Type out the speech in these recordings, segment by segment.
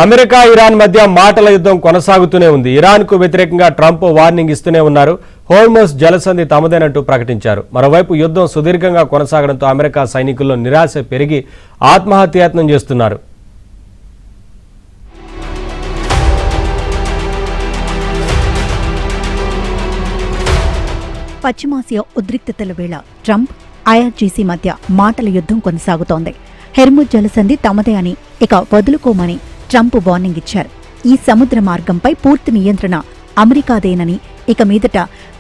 America Iran మధ్య మాటల యుద్ధం కొనసాగుతూనే ఉంది. ఇరాన్కు వ్యతిరేకంగా ట్రంప్ వార్నింగ్ ఇస్తూనే ఉన్నారు. హోర్ముజ్ జలసంధి తమదేనంటూ ప్రకటించారు. మరోవైపు యుద్ధం సుదీర్ఘంగా కొనసాగడంతో అమెరికా సైనికుల్లో నిరాశ పెరిగి ఆత్మహత్యాయత్నం చేస్తున్నారు. పశ్చిమాసియా ఉద్రిక్తతల వేళ ట్రంప్, ఐఆర్జీసీ మధ్య మాటల యుద్ధం కొనసాగుతోంది. హోర్ముజ్ జలసంధి తమదే అని ఇక వదులుకోమని ట్రంప్ వార్నింగ్ ఇచ్చారు. ఈ సముద్ర మార్గంపై పూర్తి నియంత్రణ అమెరికాదేనని, ఇక మీదట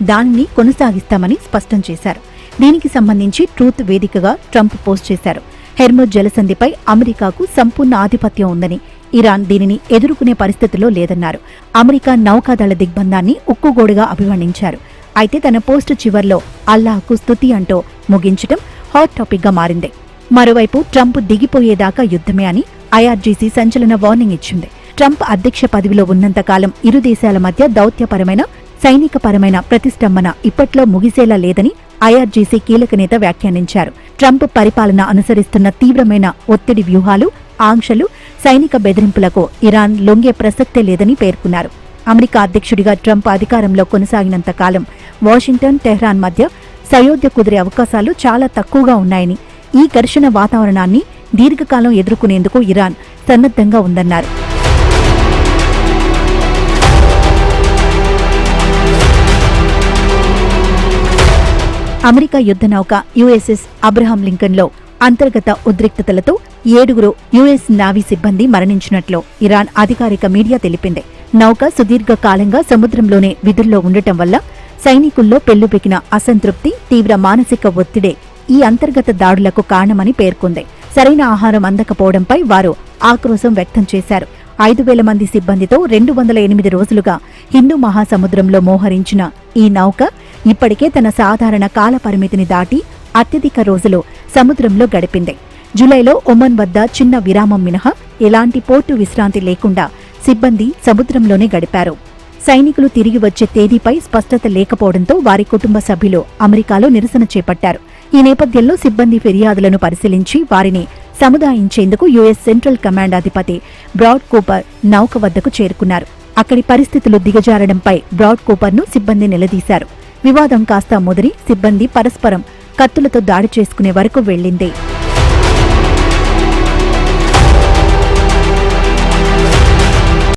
దానిని కొనసాగిస్తామని స్పష్టం చేశారు. దీనికి సంబంధించి ట్రూత్ వేదికగా ట్రంప్ పోస్ట్ చేశారు. హోర్ముజ్ జలసంధిపై అమెరికాకు సంపూర్ణ ఆధిపత్యం ఉందని, ఇరాన్ దీనిని ఎదుర్కొనే పరిస్థితిలో లేదన్నారు. అమెరికా నౌకాదళ దిగ్బంధాన్ని ఉక్కుగోడుగా అభివర్ణించారు. అయితే తన పోస్టు చివర్లో అల్లాహ్కు స్తుతి అంటూ ముగించడం హాట్ టాపిక్ గా మారింది. మరోవైపు ట్రంప్ దిగిపోయేదాకా యుద్ధమే అని ఐఆర్జీసీ సంచలన వార్నింగ్ ఇచ్చింది. ట్రంప్ అధ్యక్ష పదవిలో ఉన్నంతకాలం ఇరు దేశాల మధ్య దౌత్యపరమైన, సైనికపరమైన ప్రతిష్టంభన ఇప్పట్లో ముగిసేలా లేదని ఐఆర్జీసీ కీలక నేత వ్యాఖ్యానించారు. ట్రంప్ పరిపాలన అనుసరిస్తున్న తీవ్రమైన ఒత్తిడి వ్యూహాలు, ఆంక్షలు, సైనిక బెదిరింపులకు ఇరాన్ లొంగే ప్రసక్తే లేదని పేర్కొన్నారు. అమెరికా అధ్యక్షుడిగా ట్రంప్ అధికారంలో కొనసాగినంత కాలం వాషింగ్టన్, టెహ్రాన్ మధ్య సయోధ్య కుదిరే అవకాశాలు చాలా తక్కువగా ఉన్నాయని, ఈ ఘర్షణ వాతావరణాన్ని దీర్ఘకాలం ఎదుర్కొనేందుకు ఇరాన్ సన్నద్ధంగా ఉందన్నారు. అమెరికా యుద్ధ నౌక యుఎస్ఎస్ అబ్రహాం లింకన్లో అంతర్గత ఉద్రిక్తతలతో 7 యుఎస్ నావీ సిబ్బంది మరణించినట్లు ఇరాన్ అధికారిక మీడియా తెలిపింది. నౌక సుదీర్ఘ కాలంగా సముద్రంలోనే విధుల్లో ఉండటం వల్ల సైనికుల్లో పెల్లుబెకిన అసంతృప్తి, తీవ్ర మానసిక ఒత్తిడే ఈ అంతర్గత దాడులకు కారణమని పేర్కొంది. సరైన ఆహారం అందకపోవడంపై వారు ఆక్రోశం వ్యక్తం చేశారు. 5,000 మంది సిబ్బందితో 208 రోజులుగా హిందూ మహాసముద్రంలో మోహరించిన ఈ నౌక ఇప్పటికే తన సాధారణ కాల పరిమితిని దాటి అత్యధిక రోజులు సముద్రంలో గడిపింది. జూలైలో ఒమన్ వద్ద చిన్న విరామం మినహా ఎలాంటి పోర్టు విశ్రాంతి లేకుండా సిబ్బంది సముద్రంలోనే గడిపారు. సైనికులు తిరిగి వచ్చే తేదీపై స్పష్టత లేకపోవడంతో వారి కుటుంబ సభ్యులు అమెరికాలో నిరసన చేపట్టారు. ఈ నేపథ్యంలో సిబ్బంది ఫిర్యాదులను పరిశీలించి వారిని సముదాయించేందుకు యుఎస్ సెంట్రల్ కమాండ్ అధిపతి బ్రాడ్ కూపర్ నౌక వద్దకు చేరుకున్నారు. అక్కడి పరిస్థితులు దిగజారడంపై బ్రాడ్ కూపర్ను సిబ్బంది నిలదీశారు. వివాదం కాస్త ముదిరి సిబ్బంది పరస్పరం కత్తులతో దాడి చేసుకునే వరకు వెళ్లింది.